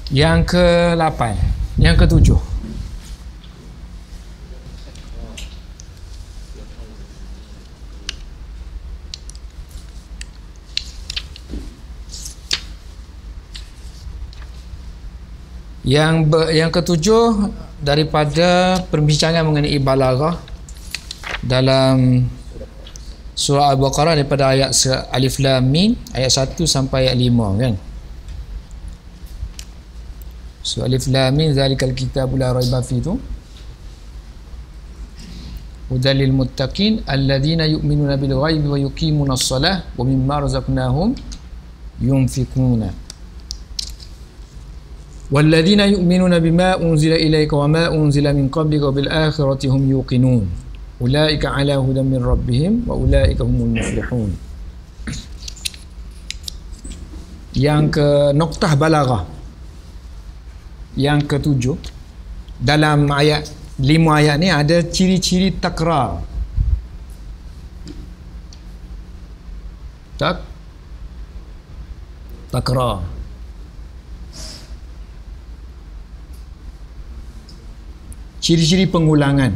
Yang ke-8, yang ke-7. Yang ke-7 daripada perbincangan mengenai balaghah dalam surah Al-Baqarah, daripada ayat Alif Lam Mim ayat 1 sampai ayat 5 kan. So Alif Lam Mim zalikal kitabu la raiba fihi hudal lil muttaqin alladzina yu'minuna bil ghaibi wa yuqimuna shalah wa mimma razaqnahum yunfiquna walladzina yu'minuna bima unzila ilayka wa ma unzila min qablika wa bil akhirati hum yuqinun ulaika ala hudan min rabbihim wa ulaika humul muflihun. Yang ke noktah balaghah yang ke-7, dalam ayat 5 ayat ni ada ciri-ciri takrar. Takrar. Ciri-ciri pengulangan,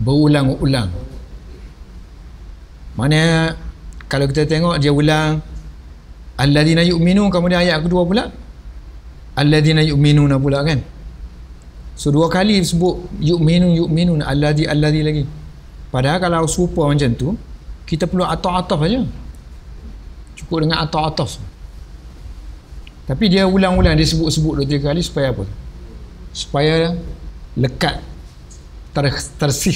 berulang-ulang. Mana kalau kita tengok dia ulang alladzina yu'minun, kemudian ayat kedua pula alladzina yu'minuna pula kan. So 2 kali sebut yu'minun alladzi lagi. Padahal kalau serupa macam tu kita perlu ataf saja, cukup dengan ataf. Tapi dia ulang-ulang, dia sebut 2-3 kali supaya apa? Supaya lekat, tersih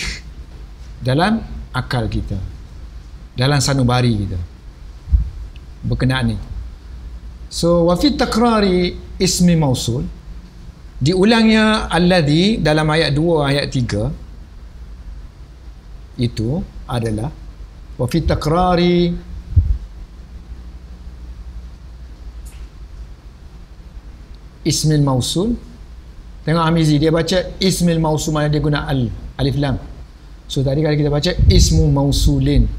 dalam akal kita, dalam sanubari kita berkenaan ni. So wa fi takrari ismi mausul, diulangnya alladhi dalam ayat 2 ayat 3 itu adalah wa fi takrari ismil mausul. Tengok Amizi, dia baca ismil mausul, mana dia guna alif lam. So tadi kalau kita baca ismu mausulin,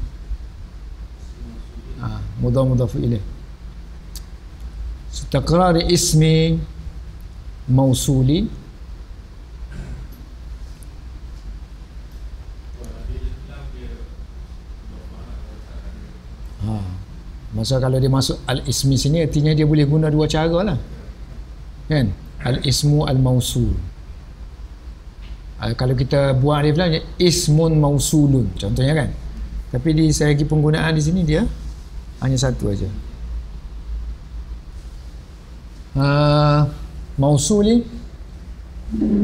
mudhaf ilaih. So takrar ismi mausuli, masa kalau dia masuk al-ismi sini, artinya dia boleh guna 2 cara lah kan. Al-ismu al-mausul, kalau kita buat alif lam, ismun mausulun contohnya kan. Tapi di segi penggunaan di sini dia hanya satu aja. Mausuli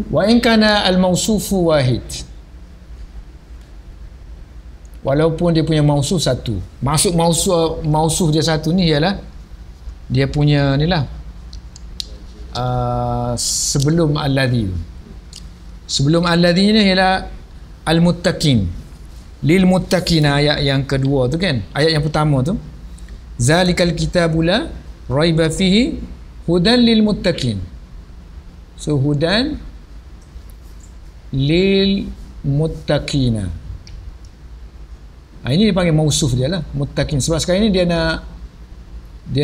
wa in kana al-mausufu wahid, walaupun dia punya mausuf satu. Maksud mausuf dia satu ni ialah dia punya ni lah, sebelum alladhi ni ialah al-muttaqin, lil muttaqina, ayat yang kedua tu kan. Ayat yang pertama tu zalikal kitabu la raiba fihi hudan lil muttaqin. So hudan lil muttaqina, ini dipanggil mausuf dia lah, muttaqin. Sebab sekarang ni dia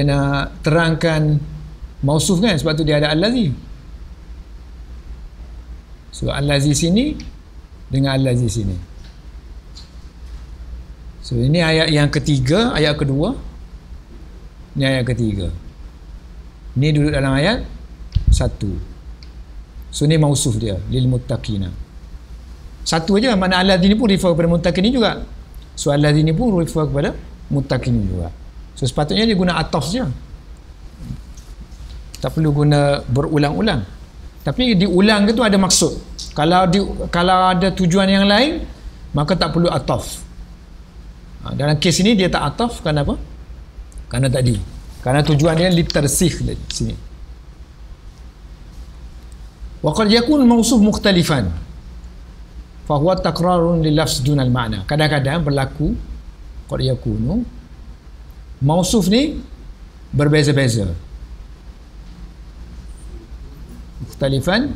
nak terangkan mausuf kan, sebab tu dia ada allazi. So allazi sini dengan allazi sini. So ini ayat yang ketiga, ayat kedua, ini ayat ketiga, ini duduk dalam ayat 1. So ni mausuf dia, lil muttaqina. Satu aja, mana allazi ni pun refer kepada muttaqin ni juga. So allazi ni pun refer kepada muttaqin juga. So sepatutnya dia guna ataf saja, tak perlu guna berulang-ulang. Tapi diulang itu ada maksud. Kalau ada tujuan yang lain, maka tak perlu ataf. Dalam kes ini dia tak ataf, kenapa? Karena tujuan dia litersih di sini. Wa qad yakun mausuf mukhtalifan fa huwa takrarun lil lafz dun al ma'na. Kadang-kadang berlaku qad yakunu mausuf ni berbeza-beza. Mukhtalifan,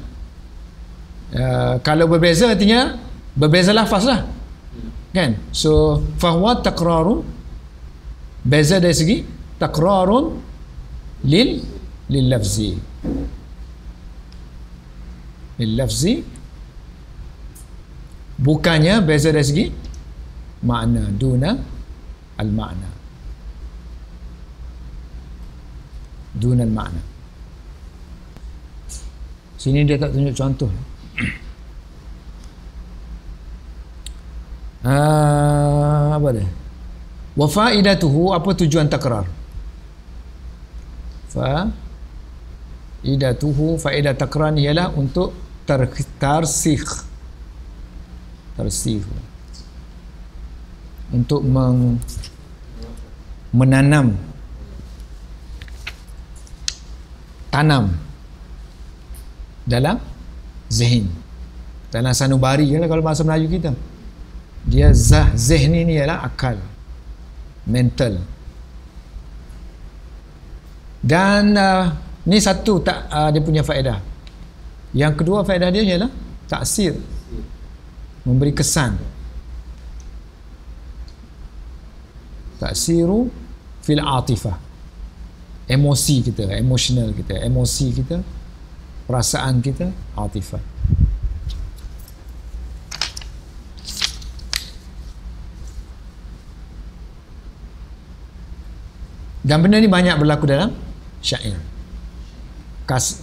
kalau berbeza artinya berbeza lafaz lah kan. So fa huwa takrarun, beza dari segi takrarun lil lil-lafzi. Lil-lafzi bukannya beza dari segi makna, duna al-makna, duna al-makna. Sini dia tak tunjuk contoh. Apa dia? Wa faidatuhu, apa tujuan takrar? Faidatuhu, faedah takrar ialah untuk tarsikh, untuk menanam, tanam dalam zihin, dalam sanubari kalau bahasa Melayu kita. Dia zihni ni ialah akal, mental. Dan ni satu dia punya faedah. Yang kedua faedah dia ialah taksir, memberi kesan. Taksiru fil atifah, emosi kita, emotional kita, emosi kita, perasaan kita, atifah. Dan benda ni banyak berlaku dalam syair.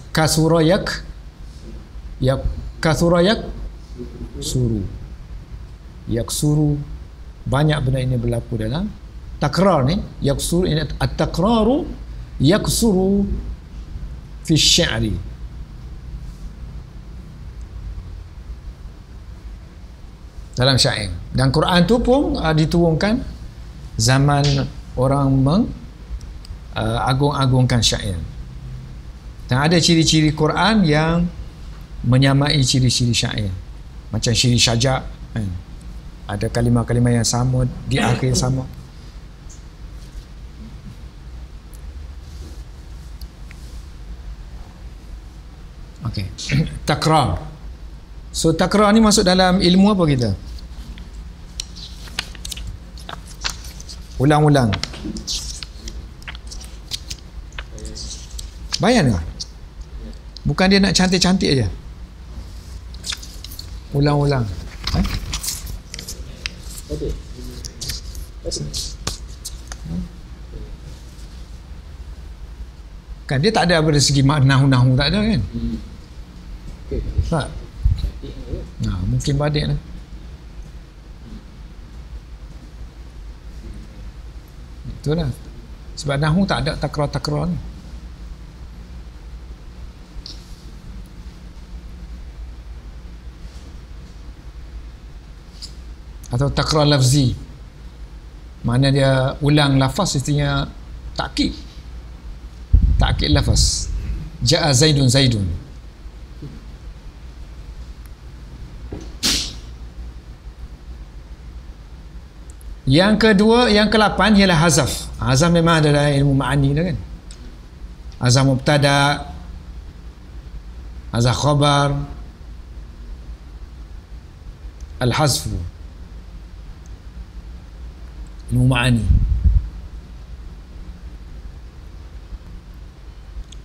Kasurayak suru, yaksuru, banyak benda ini berlaku dalam takrar ni. Yaksuru, ini at-takraru yaksuru fi syi'ri. Dalam syair. Dan Quran tu pun diturunkan zaman orang agung-agungkan syair. Dan ada ciri-ciri Quran yang menyamai ciri-ciri syair. Macam ciri syajak, kan? Ada kalimah-kalimah yang sama, di akhir sama. Okey. Takrar. So takrar ni masuk dalam ilmu apa kita? Ulang-ulang. Bayan ke? Bukan dia nak cantik-cantik aja. Ulang-ulang. Kan dia tak ada dari segi nahu-nahu, tak ada kan? Tak? Nah, mungkin badik lah. Itulah. Sebab nahu tak ada takrar-takrar ni. Atau takrar lafzi, mana dia ulang lafaz, istinya takkid lafaz. Ja'a Zaidun Zaidun. Yang kedua, yang ke-8 ialah hazaf. Hazaf memang ada dalam ilmu ma'ani dah kan. Hazaf mubtada, hazaf khabar, al-hazfu, ilmu ma'ani.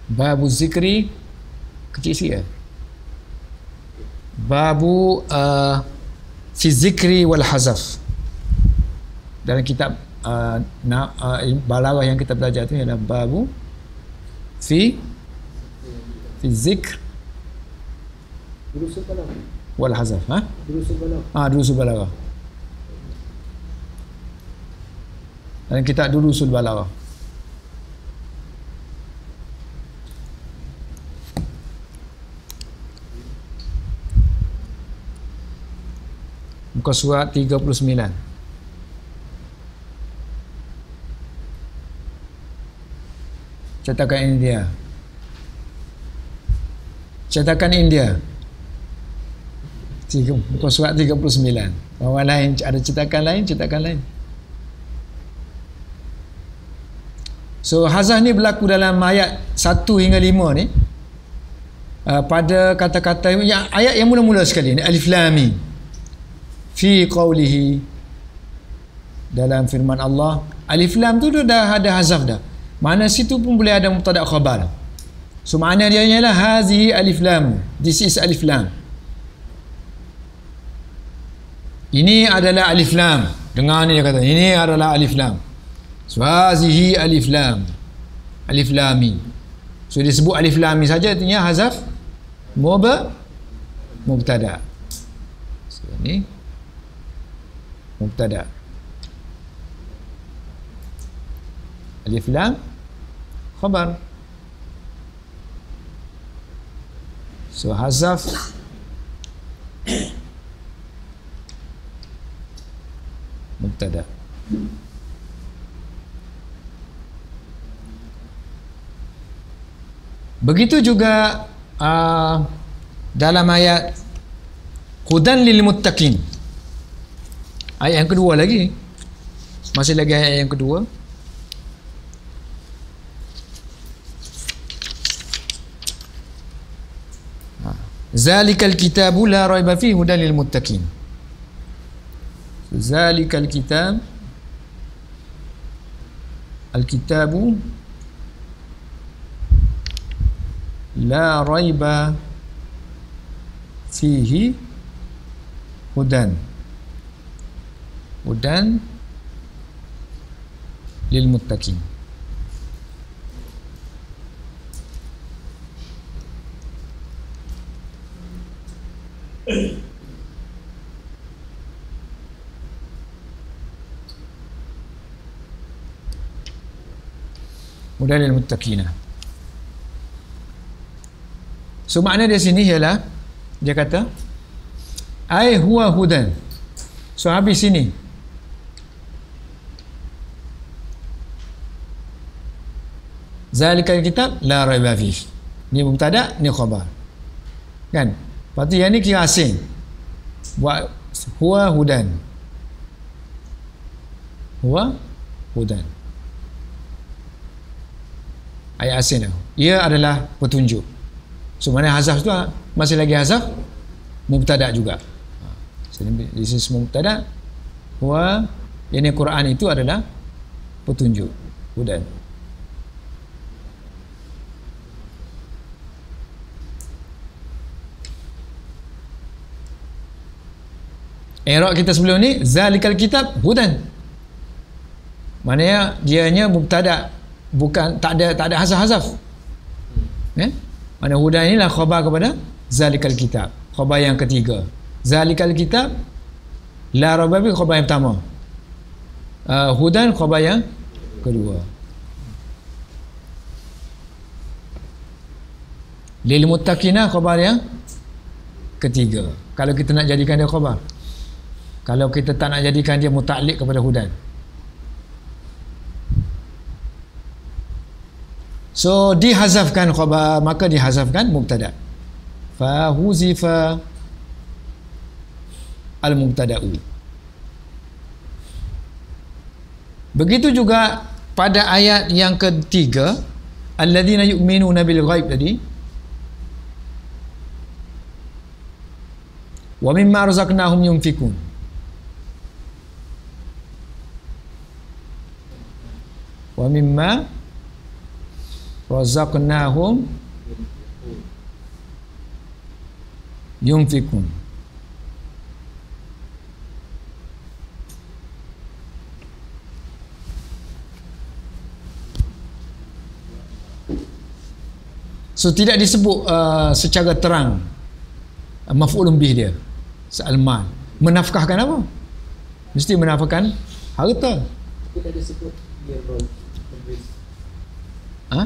Babu zikri kecil sikit. Babu fi zikri wal hazaf. Dalam kitab balaghah yang kita belajar tu ialah babu fi zikr wal hazaf. Durusul balaghah. Dalam kitab Durusul Balaghah. Muka surat 39. Cetakan India. Cetakan India. Muka surat 39. Bawah lain ada cetakan lain. So hazaf ni berlaku dalam ayat 1 hingga 5 ni. Pada kata-kata yang ayat yang mula-mula sekali ni, alif lam mim. Fi qawlihi, dalam firman Allah, alif lam tu dah ada hazaf dah. Mana situ pun boleh ada mubtada khabar. So makna dia ialah hazihi alif lam. This is alif lam. Ini adalah alif lam. Dengar ni dia kata, ini adalah alif lam. So hazihi alif lam. Alif lam mim. So dia sebut alif lam mim saja, artinya hazaf mubtada. So ni mubtada. Alif lam khabar. So hazaf mubtada. Begitu juga dalam ayat hudan lil muttaqin. Ayat yang kedua lagi. Masih lagi ayat yang kedua. Zalikal kitabu la raiba fihi hudan lil muttaqin. Zalikal kitab, al-kitabu la raiba fihi hudan lil muttaqin. Hudan lil muttaqina. So makna di sini ialah dia kata ai huwa hudan. So habis sini zalikal kitab la raiba fihi. Ni mubtada, ni khabar. Kan? Lepas tu yang ni kira asing. Buat huwa hudan. Huwa hudan. Ayat asing tu. Ia adalah petunjuk. So mana hazaf tu masih lagi hazaf mubtada juga. So this is mubtada. Huwa, yang Quran itu adalah petunjuk. Hudan. I'rab kita sebelum ni zalikal kitab hudan. Maknanya dianya mubtada, bukan tak ada hazaf-hazaf. Mana hudan inilah khabar kepada zalikal kitab. Khabar yang ketiga. Zalikal kitab la raiba fihi khabar yang pertama. Hudan khabar yang kedua. Lil muttaqina khabar yang ketiga. Kalau kita nak jadikan dia khabar. Kalau kita tak nak jadikan dia muta'alliq kepada hudan. So dihazafkan khabar, maka dihazafkan mubtada. Fa huzifa al-mubtada'u. Begitu juga pada ayat yang ketiga, alladzina yu'minuna bil ghaib tadi. Wa mimma razaqnahum yunfikun. Wa mimma razaqnahum yunfikun. So tidak disebut secara terang maf'ulun bih dia, al-mal. Menafkahkan apa? Mesti menafkahkan harta. Tidak disebut dia role. Ha?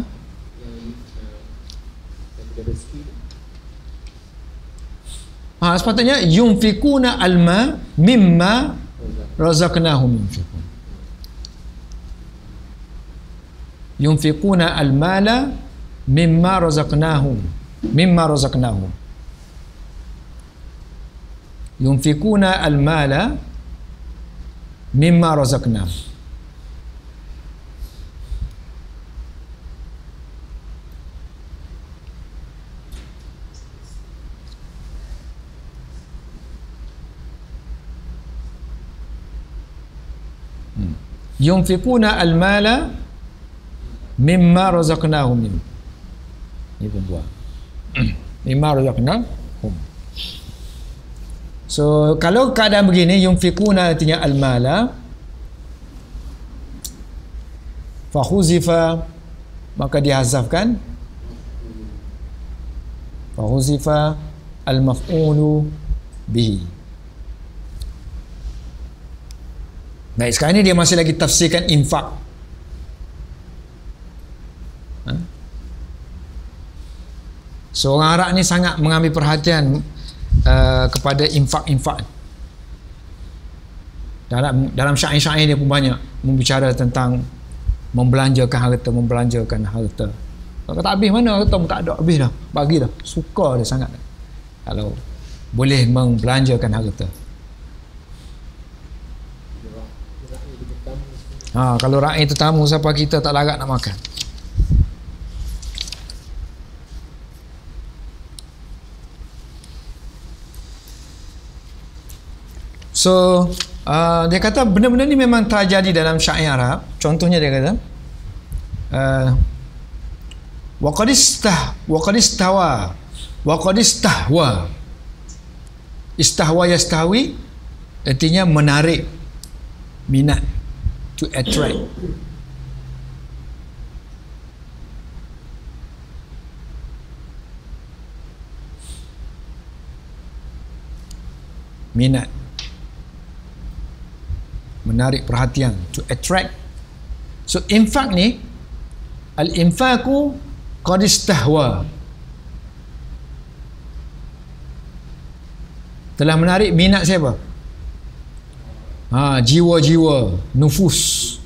Sepatutnya yunfikuna alma mimma razaqnahum yunfikun. Yunfikuna almala mimma razaqnahum. Yunfikuna almala mimma razaqnahum. Yunfikuna al-mala mimma razaqnahum. Ni perempuan. Mimma razaqnahum. So kalau keadaan begini, yunfiquna artinya al-mala, fa huzifa, maka dihazafkan, fa huzifa al-maf'ulu bihi. Baik, sekarang ni dia masih lagi tafsirkan infak. So orang Arab ni sangat mengambil perhatian kepada infak-infak. Dalam syair-syair dia pun banyak membicara tentang membelanjakan harta. Kalau tak habis mana harta pun tak ada habis dah. Bagi dah. Suka dia sangat. Kalau boleh membelanjakan harta. Kalau rakyat tetamu siapa kita tak larat nak makan. So dia kata benda-benda ni memang terjadi dalam syair Arab. Contohnya dia kata wa qad istahwa istahwa yastahwi artinya menarik minat, to attract. Minat, menarik perhatian, to attract. So infak ni, al-infaku qad istahwa, telah menarik minat siapa? Jiwa-jiwa, nufus,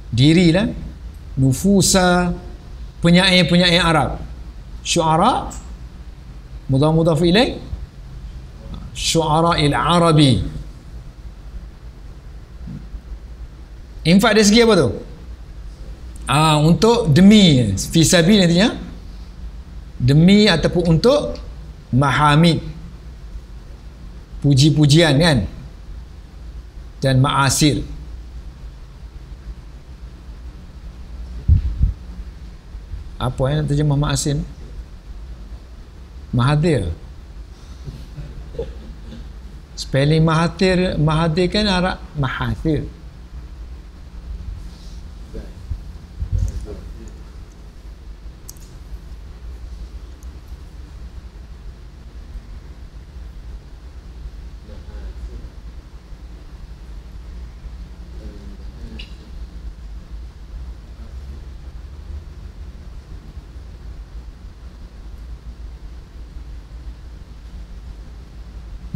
diri lah, nufusa penyair-penyair Arab, syu'ara, mudhaf ilaih, syu'ara il-arabi. Infak dari segi apa tu? Untuk demi, fisabil nantinya, demi ataupun untuk mahamid, puji-pujian kan, dan ma'asir. Apa yang nak terjemah ma'asir? Mahathir. Spelling mahathir kan Arab mahathir.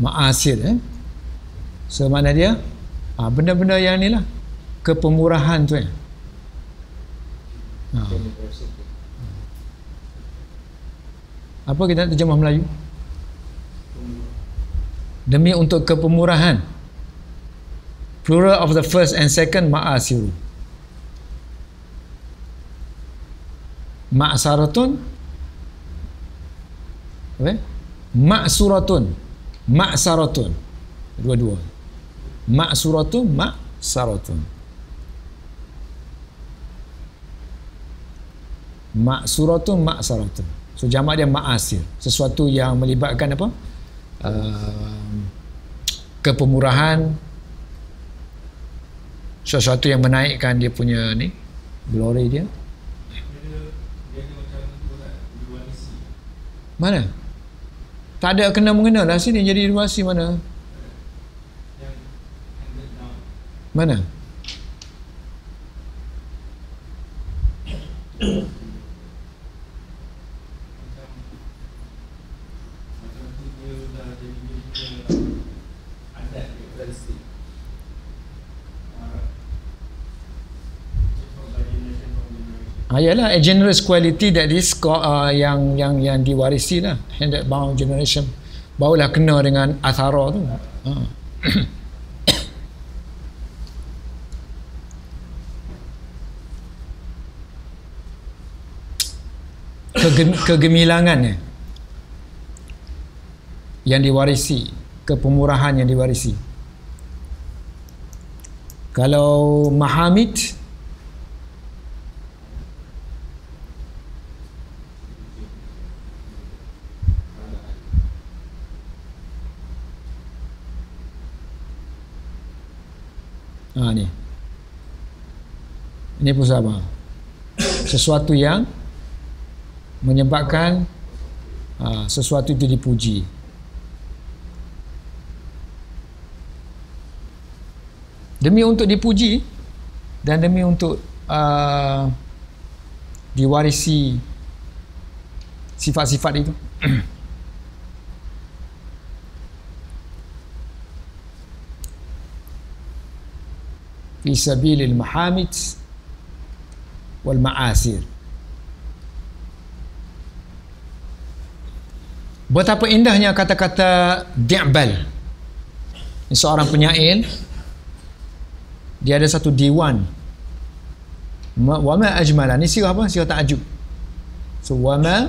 Ma'asir so makna dia benda-benda yang ni lah, kepemurahan tu apa kita nak terjemah Melayu? Demi untuk kepemurahan, plural of the first and second, ma'asir. Ma'saratun, ma'suratun, ma'saratun, dua-dua. Ma'suratun, ma'saratun. Ma'suratun, ma'saratun. So jamak dia ma'asir, sesuatu yang melibatkan apa? Kepemurahan, sesuatu yang menaikkan dia punya ni, glory dia. Mana? Tak ada kena-mengena lah sini, jadi diluasi mana? Mana? Yalah, a generous quality that is yang diwarisi lah, handed down generation, barulah kena dengan athara tu. Kegemilangan yang diwarisi, kepemurahan yang diwarisi. Kalau mahamid, Ni. Ini pun sama. Sesuatu yang menyebabkan sesuatu itu dipuji. Demi untuk dipuji dan demi untuk diwarisi sifat-sifat itu. Fi sabilil mahamid wal ma'asir. Betapa indahnya kata-kata Di'bal. Ini seorang penyair. Dia ada satu diwan. Wa ma ajmala. Ni sirah apa? Sirah ta'ajub. So wa ma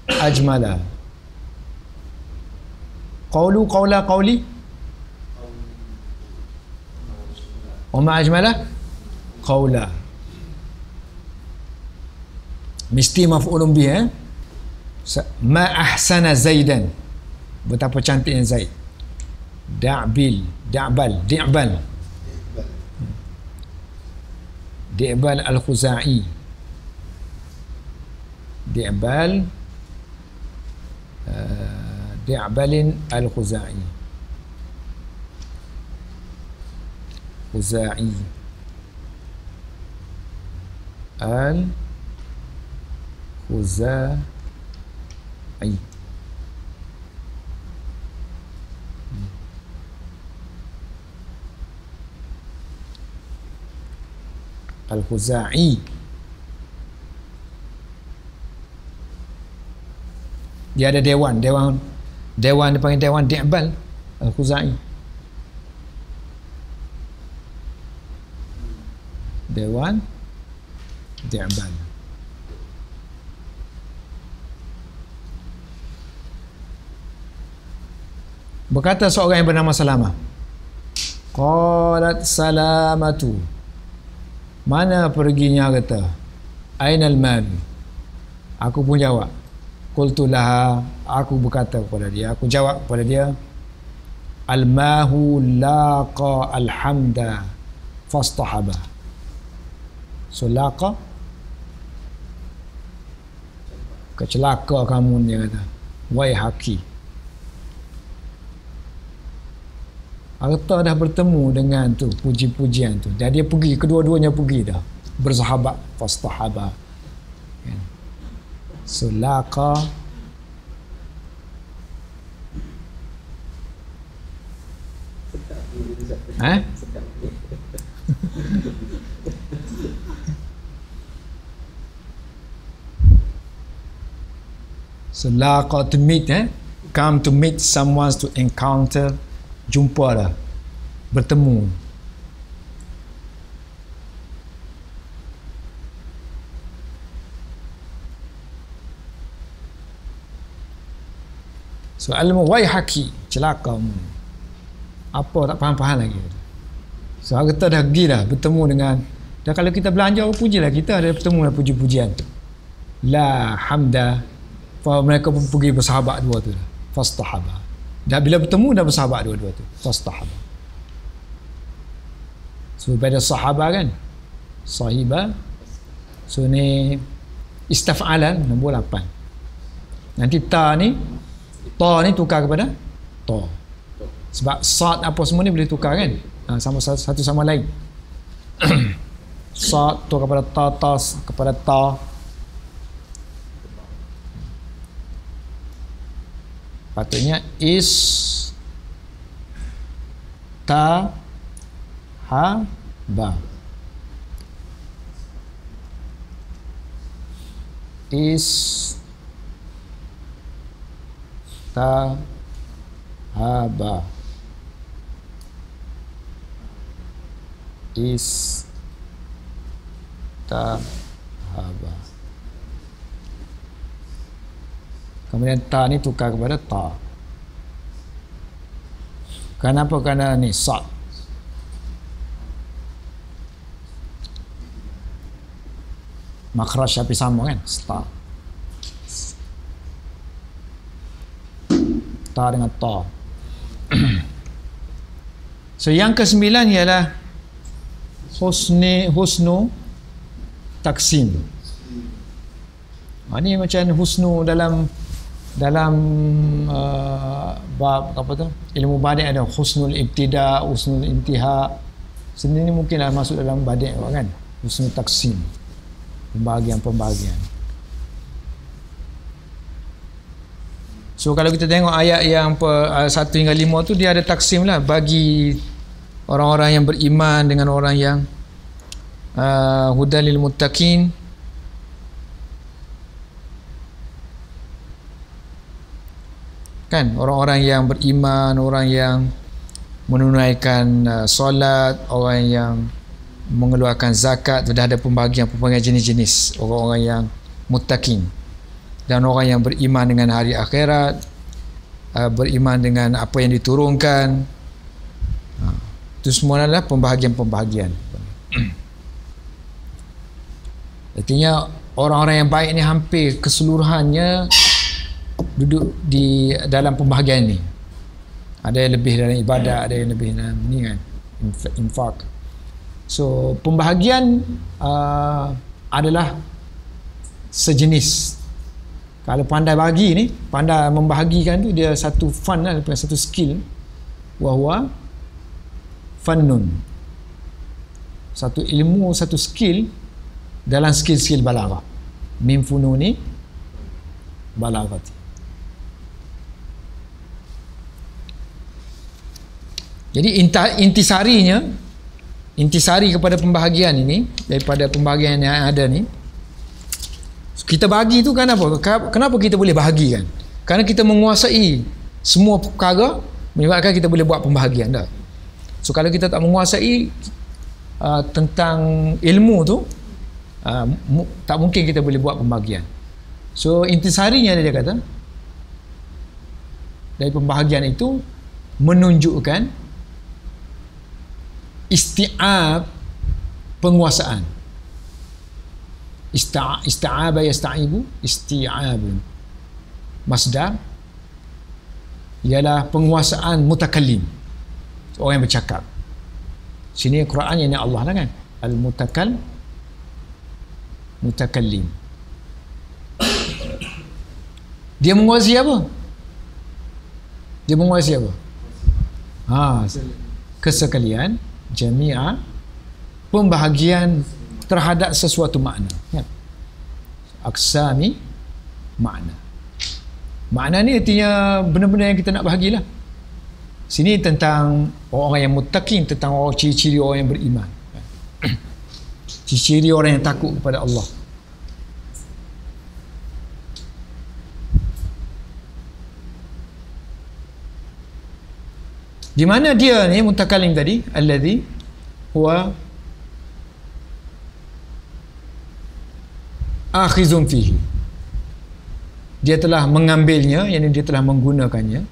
ajmala. Qawlu qawla qawli. Wa ma ajmala qawla. Mesti maf'ulun bih. Ma ahsana Zaidan. Betapa cantiknya Zaid. Di'bal al-Khuzai. Di'balin al-Khuzai. Khuzai al-Khuzai. Al-Khuzai. Dia ada dewan dipanggil dewan Di'bal Al-Khuzai. Dewan Di'bal. Berkata seorang yang bernama Salamah. Qalat Salamatu. Mana perginya harta? Ainal mal? Aku pun jawab. Qultu laha, aku berkata kepada dia, aku jawab kepada dia, al-mahu laqa alhamda fastahaba. So laqa, kecelaka kamu, dia kata, wai haki. Harta dah bertemu dengan tu puji-pujian tu. Dan dia pergi, kedua-duanya pergi dah. Bersahabat, fastahaba. Sulaqa Sulaqa to meet, come to meet someone, to encounter, jumpa dah, bertemu. So ilmu wai haki, celakamu. Apa tak faham-faham lagi. So kita dah pergi dah bertemu dengan, dan kalau kita belanja, pujilah kita ada bertemu dengan puji-pujian tu. La hamda. Mereka pun pergi bersahabat dua tu. Fastahaba. Dah bila bertemu dah bersahabat dua-dua tu. Fastahaba. So pada sahabat kan, sahiba. So ni istaf'alan nombor 8. Nanti ta ni tukar kepada ta. Sebab sad apa semua ni boleh tukar kan, sama satu sama lain. Sad tukar kepada ta kepada ta. Patutnya is ta ha ba. Is ta ha ba. Is ta ha ba. Kemudian ta ni tukar kepada ta. Kenapa? Kerana ni sad. Makhraj tapi sama kan? Ta. Ta dengan ta. So yang ke-9 ialah husnu taksim. Ini macam husnu dalam bab apa tu, ilmu badik ada husnul ibtida, husnul intiha. Sini ni mungkinlah masuk dalam badik kan, husnul taksim, pembahagian. So kalau kita tengok ayat yang 1 hingga 5 tu, dia ada taksim lah bagi orang-orang yang beriman dengan orang yang hudan lil muttaqin. Kan, orang-orang yang beriman, orang yang menunaikan solat, orang yang mengeluarkan zakat, sudah ada pembahagian jenis-jenis orang-orang yang muttaqin, dan orang yang beriman dengan hari akhirat, beriman dengan apa yang diturunkan. Itu semua adalah pembahagian-pembahagian. Artinya orang-orang yang baik ni hampir keseluruhannya duduk di dalam pembahagian ni. Ada yang lebih dalam ibadat, ada yang lebih dalam ni kan, infak. So pembahagian adalah sejenis. Kalau pandai bagi ni, pandai membahagikan tu, dia satu fun lah, satu skill. Wahwa fannun, satu ilmu, satu skill dalam skill-skill balaghah. Min fununi balaghati. Jadi intisari kepada pembahagian ini, daripada pembahagian yang ada ni, kita bagi tu kan apa? Kenapa kita boleh bahagikan? Kerana kita menguasai semua perkara, menyebabkan kita boleh buat pembahagian dah. So kalau kita tak menguasai tentang ilmu tu, tak mungkin kita boleh buat pembahagian. So intisarinya dia kata, dari pembahagian itu menunjukkan isti'ab penguasaan. Ista'aba yasta'ibu, isti'ab masdar ialah penguasaan mutakallim, orang yang bercakap. Sini Quran yang Allah lah kan, mutakallim. Dia menguasai apa? Kesekalian, jami'a, pembahagian terhadap sesuatu makna. Ya. Aksami makna. Makna ni artinya benda-benda yang kita nak bahagilah. Sini tentang orang yang muttaqin, tentang orang ciri-ciri orang yang beriman. Ciri-ciri orang yang takut kepada Allah. Di mana dia ni mutakallim tadi, alladhi huwa akhizun fihi, dia telah mengambilnya, yakni dia telah menggunakannya.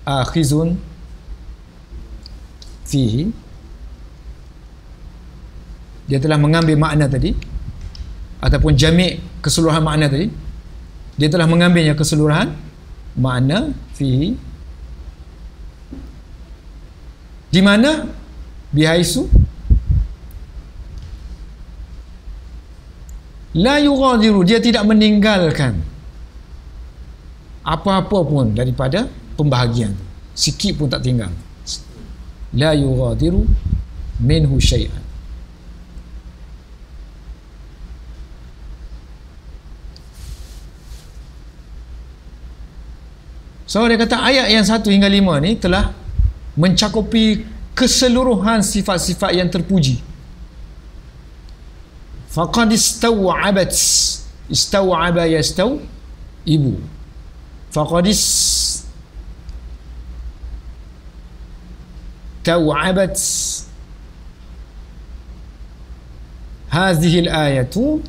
Akhizun fihi, dia telah mengambil makna tadi, ataupun jami' keseluruhan makna tadi, dia telah mengambilnya keseluruhan makna fihi. Di mana? Bihaisu la yughadiru, dia tidak meninggalkan apa-apa pun daripada pembahagian, sikit pun tak tinggal. La yughadiru minhu syai'an. So dia kata ayat yang 1 hingga 5 ni telah mencakupi keseluruhan sifat-sifat yang terpuji. Faqad istaw'aba yastaw'ibu. Faqad istaw'abat hadhihi al-ayatu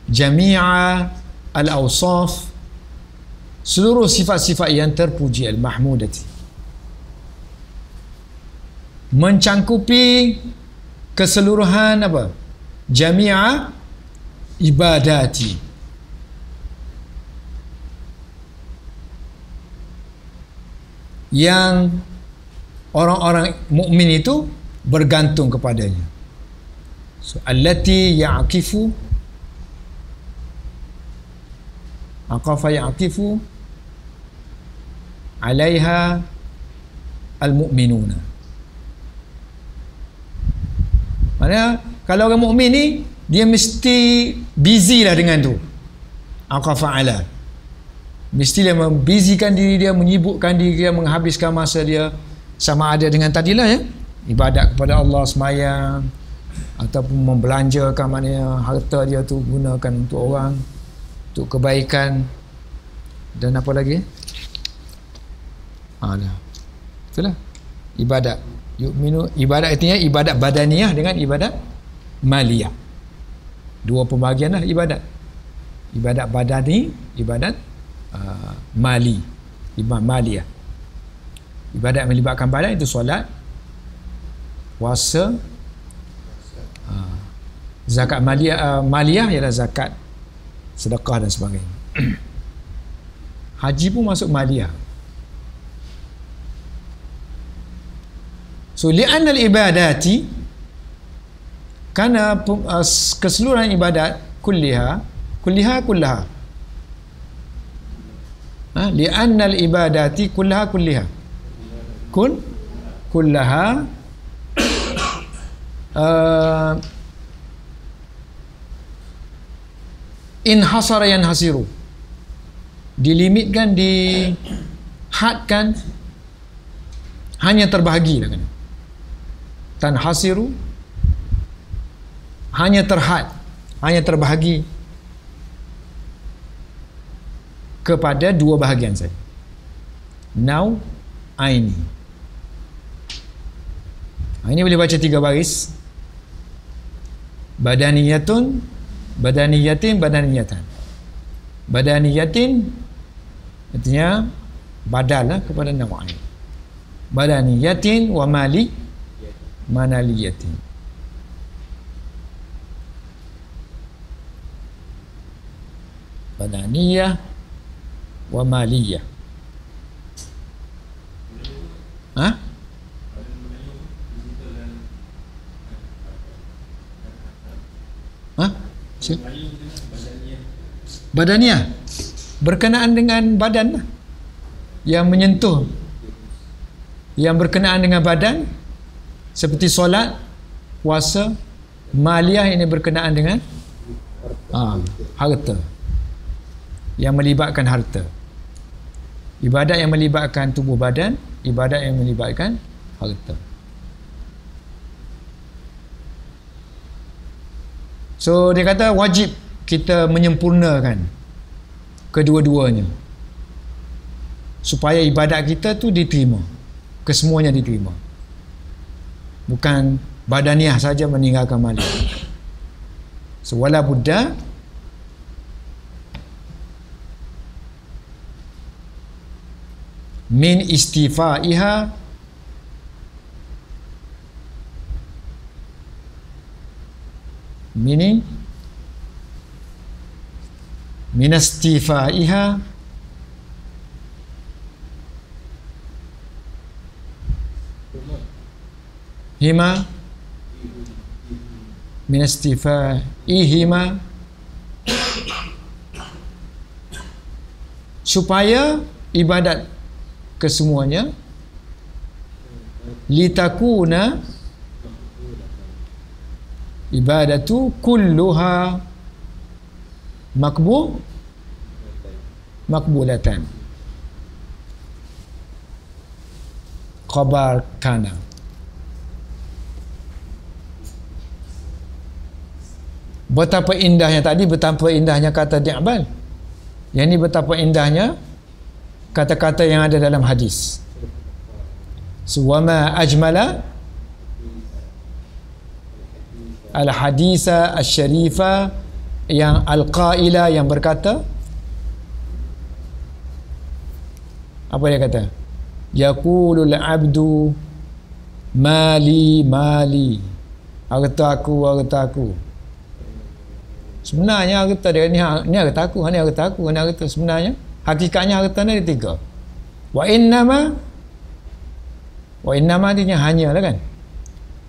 jami'a al-awsaf, seluruh sifat-sifat yang terpuji, al-mahmudati, mencangkupi keseluruhan apa? Jami'a ibadati, yang orang-orang mukmin itu bergantung kepadanya. So, allati ya'kifu aqafa ya'kifu alaiha al-mu'minuna. Maksudnya kalau orang mukmin ni dia mesti busy lah dengan tu. Aqafa ala. Mestilah membusykan diri dia, menyibukkan diri dia, menghabiskan masa dia sama ada dengan tadilah ya, ibadat kepada Allah, semayang ataupun membelanjakan, maknanya harta dia tu gunakan untuk orang, untuk kebaikan, dan apa lagi? Dah. Itulah ibadat. Ibadat artinya ibadat badaniyah dengan ibadat maliyah. Dua pembahagian lah ibadat. Ibadat badani, ibadat mali, ibadat maliyah. Ibadat yang melibatkan badan itu solat, puasa, zakat maliyah ialah zakat, sedekah dan sebagainya. Haji pun masuk maliyah. So li'anna al-ibadati, kerana keseluruhan ibadat kullaha li'anna al-ibadati kullaha inhasara yanhasiru, dilimitkan, dihadkan, hanya terbahagi lah kan. Tanhasiru, hanya terhad, hanya terbahagi kepada dua bahagian saja. Now aini. Ini boleh baca 3 baris. Badaniyatin, badaniyatan. Badaniyatin artinya badal lah kepada nawain. Badaniyatin wa manaliyatin. Badaniyah wa maliyah. Badaniyah berkenaan dengan badan lah, yang menyentuh, yang berkenaan dengan badan, seperti solat, puasa. Maliyah ini berkenaan dengan harta, yang melibatkan harta. Ibadat yang melibatkan tubuh badan, ibadat yang melibatkan harta. So dia kata wajib kita menyempurnakan kedua-duanya supaya ibadat kita tu diterima, kesemuanya diterima, bukan badaniah saja meninggalkan maliyah. So wala budda min istifaiha meaning min istifaiha hima min istifaihima, supaya ibadat kesemuanya litakuna ibadatu kulluha makbulatan. Khabar kana. Betapa indahnya tadi, betapa indahnya kata Di'bal. Yang ini betapa indahnya kata-kata yang ada dalam hadis. Suwama ajmala al-hadisa al-syarifa, yang al-qaila, yang berkata, apa dia kata? Yaqulul abdu mali harta aku. Sebenarnya harta dia ni harta aku, ni harta aku, ni harta. Sebenarnya hakikatnya harta ni ada 3. Wa innama Wa innama artinya hanya lah kan.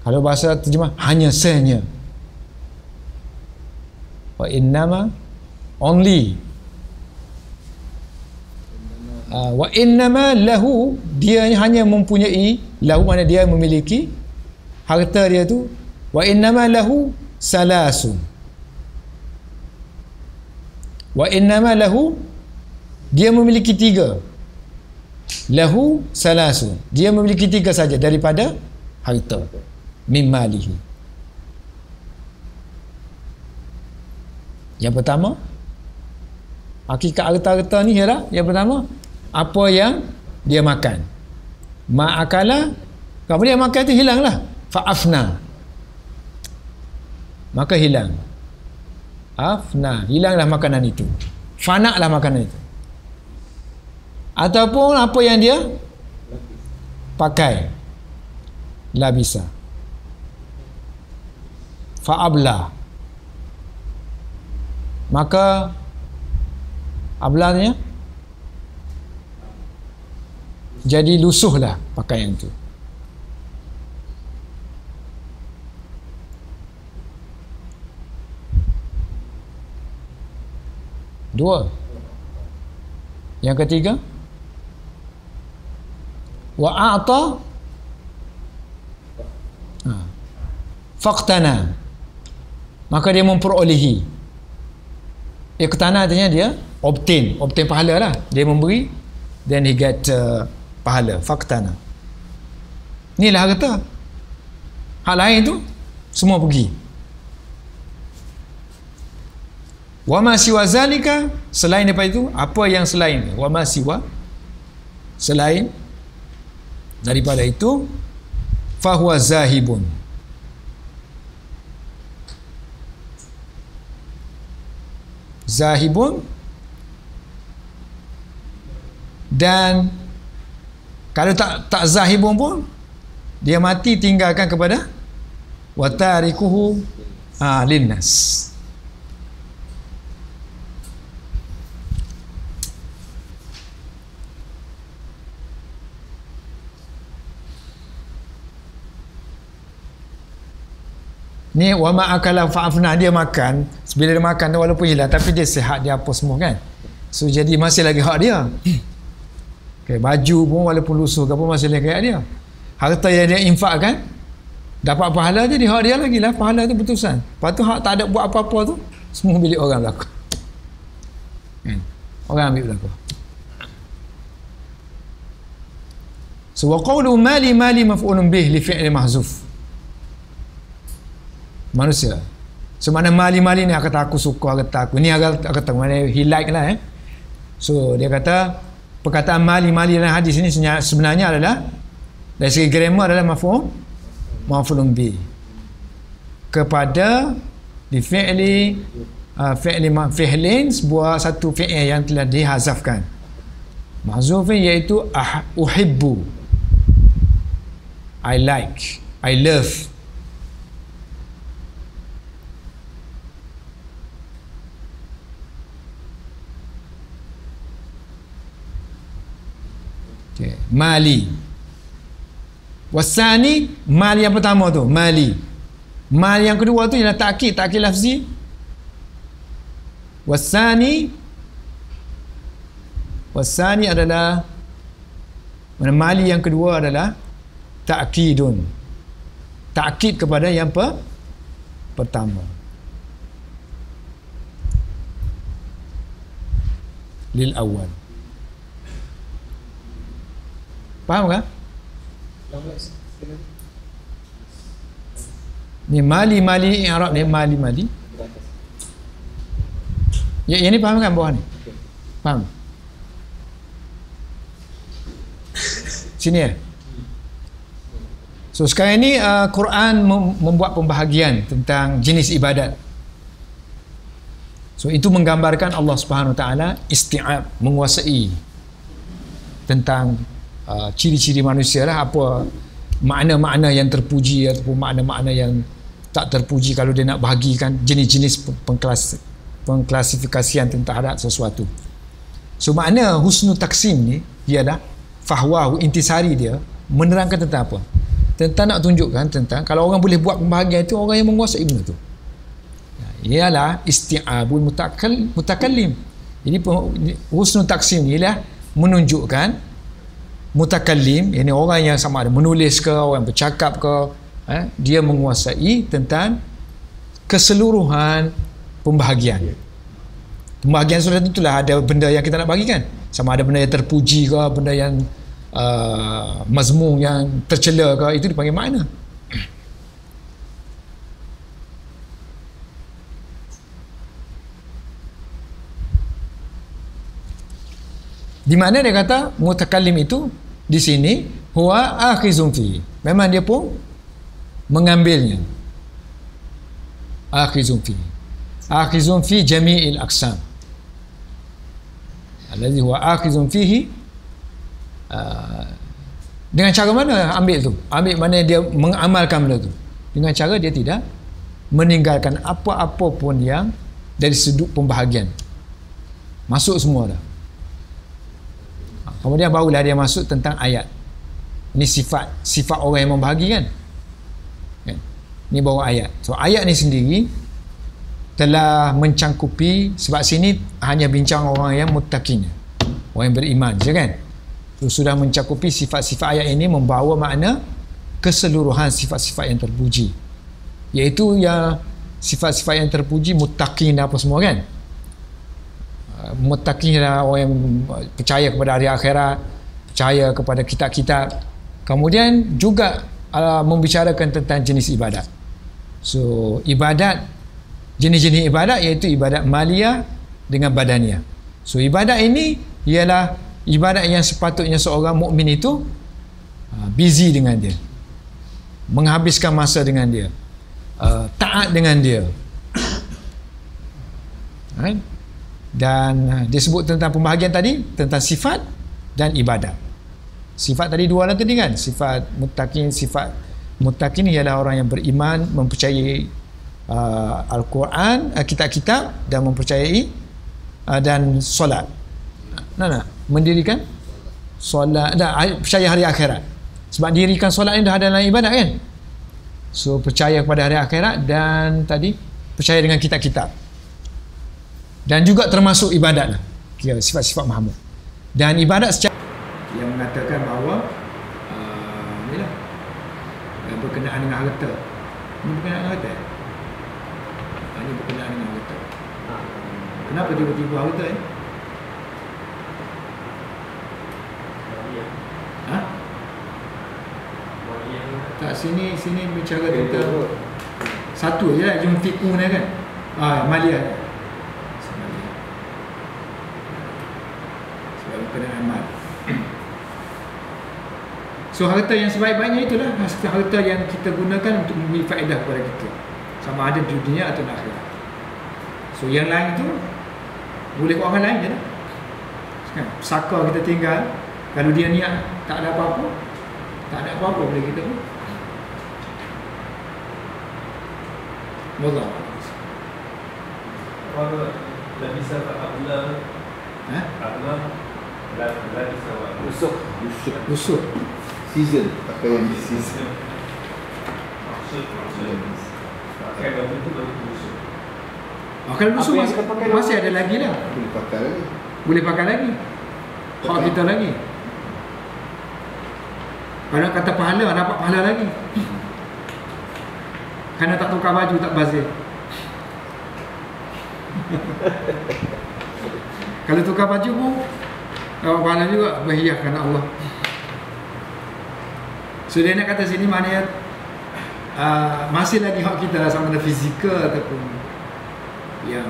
Kalau bahasa terjemah hanya senya. Wa innama only. Wa innama lahu, dia hanya mempunyai, lahu mana dia memiliki harta dia tu. Wa innama lahu salasun. Wa innama lahu, dia memiliki 3. Lahu salasun, dia memiliki 3 saja daripada harta. Mimalihi. Yang pertama, hakikat harta-harta ni ialah, yang pertama, apa yang dia makan. Ma'akala, kalau dia makan tu hilanglah. Fa'afna, maka hilang. Afna, hilanglah makanan itu. Fana'lah makanan itu. Ataupun apa yang dia pakai. Labisa. Fa'abla, maka ablanya jadi lusuhlah pakaian itu. Dua. Yang ketiga, wa'ata faqtana, maka dia memperolehi. Iqtana artinya dia obtain pahala lah. Dia memberi, then he get pahala. Faqtana, inilah harta. Hak lain tu semua pergi. Wa ma siwa zalika, selain daripada itu, apa yang selain, wa ma siwa, selain daripada itu, fahuwa zahibun, zahibun, dan kalau tak zahibun pun dia mati, tinggalkan kepada watarikuhu linnas. Ni wa ma'akala fa'afna, dia makan, bila dia makan walaupun hilang tapi dia sihat, dia apa semua kan. So jadi masih lagi hak dia. Okay, baju pun walaupun lusuh ke apa masih lagi hak dia. Harta yang dia infakkan dapat pahala, jadi hak dia lagi lah, pahala tu putusan. Lepas tu hak tak ada buat apa-apa tu semua milik orang belaka. Orang ambil belaka. So wa qawlu mali maf'ulun bih li fi'li mahzuf. Manusia. So mana mali ni akan kata aku suka, kata aku ni akan kata mana he like lah So dia kata perkataan mali dalam hadis ini sebenarnya adalah dari segi grammar adalah maf'ulun bih kepada di fi'lin, sebuah satu fi'il yang telah dihazafkan. Mahzuf iaitu uhibbu, I like, I love. Okay. Mali. Wasani, mali yang pertama tu, mali. Mali yang kedua tu ialah ta'kid lafzi. Wasani adalah mali yang kedua adalah ta'kidun. Ta'kid kepada yang pertama. Lil awal. Faham kan? Ni mali i'rab ni mali. Ya, yang ni faham kan bawah ni? Faham? Sini ya. So sekarang ni Quran membuat pembahagian tentang jenis ibadat. So itu menggambarkan Allah Subhanahu Wa Taala isti'ab, menguasai tentang ciri-ciri manusia lah, apa makna-makna yang terpuji ataupun makna-makna yang tak terpuji kalau dia nak bahagikan jenis-jenis pengklasifikasian tentang sesuatu. So makna husnul taksim ni ialah fahwahu, intisari dia menerangkan tentang apa? Tentang nak tunjukkan tentang kalau orang boleh buat pembahagian itu, orang yang menguasai benda tu. Ialah isti'abul mutakallim. Jadi husnul taksim ni ialah menunjukkan mutakallim, ini orang yang sama ada menulis ke, orang bercakap ke, dia menguasai tentang keseluruhan pembahagian. Pembahagian sudah tentulah ada benda yang kita nak bagikan, sama ada benda yang terpuji ke, benda yang mazmum, yang tercela ke, itu dipanggil makna. Di mana dia kata mutakallim itu di sini huwa akhizun fi, memang dia pun mengambilnya. Akhizun fi jami'il aqsam alladhi huwa akhizun fihi. Dengan cara mana ambil tu? Ambil mana dia mengamalkan benda tu? Dengan cara dia tidak meninggalkan apa-apa pun yang dari sudut pembahagian. Masuk semua dah. Kemudian barulah dia masuk tentang ayat. Ini sifat orang yang membahagi kan? Ini baru ayat. So ayat ni sendiri telah mencangkupi, sebab sini hanya bincang orang yang muttaqin, orang yang beriman je kan. So, sudah mencakupi sifat-sifat ayat ini, membawa makna keseluruhan sifat-sifat yang terpuji, iaitu yang sifat-sifat yang terpuji muttaqin apa semua kan. Muttaqin adalah orang yang percaya kepada hari akhirat, percaya kepada kitab-kitab. Kemudian juga membicarakan tentang jenis ibadat. So ibadat, jenis-jenis ibadat iaitu ibadat maliyah dengan badaniah. So ibadat ini ialah ibadat yang sepatutnya seorang mukmin itu busy dengan dia, menghabiskan masa dengan dia, taat dengan dia. Right? Dan dia sebut tentang pembahagian tadi, tentang sifat dan ibadat. Sifat tadi dua lah tadi kan, sifat muttaqin. Sifat muttaqin ialah orang yang beriman, mempercayai Al-Quran, kitab-kitab, dan mempercayai dan solat. Mendirikan solat, percaya hari akhirat. Sebab dirikan solat ni dah ada dalam ibadat kan. So percaya kepada hari akhirat, dan tadi percaya dengan kitab-kitab, dan juga termasuk ibadat lah, kira sifat-sifat Muhammad. Dan ibadat secara yang mengatakan bahawa inilah yang berkenaan dengan harta. Ini berkenaan dengan harta. Ini berkenaan dengan harta. Kenapa tiba-tiba harta ni? Tak, sini bicara tentang satu je lah, jumfiqun kan. Maliyah. Kena amal. So harta yang sebaik-baiknya itulah harta yang kita gunakan untuk memberi faedah kepada kita, sama ada di dunia atau di akhirat. So yang lain tu boleh ke orang lain je lah kan? Pusaka kita tinggal, kalau dia niat tak ada apa-apa, boleh kita pun. Wallah. Kalau dah bisa Abdullah dah bisa Busuk season, pakaian di season. Maksud pakai baju tu baru busuk. Kalau busuk masih ada lagi lah, boleh pakai lagi hak kita lagi. Kalau kata pahala, dapat pahala lagi. Kerana tak tukar baju, tak bazir. Kalau tukar baju pun dapat pahala juga, berhiaskan Allah. So dia nak kata sini maknanya masih lagi hak kita lah, sama ada fizikal ataupun yang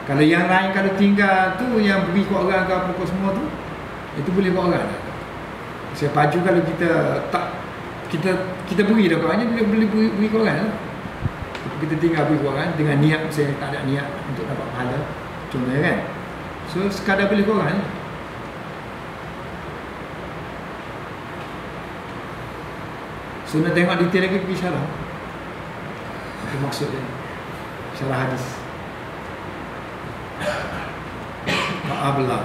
kalau yang lain, kalau tinggal tu yang beri ke orang ke apa semua tu, itu boleh ke orang lah. Sebab baju kalau kita tak kita beri dah kawannya, boleh beri ke orang lah. Kita tinggal beri ke orang dengan niat, saya tak ada niat untuk dapat pahala contohnya kan. So sekadar beri ke orang. So nak tengok detail lagi, pergi syarah. Apa maksud dia? Syarah hadis. Ma'ablah.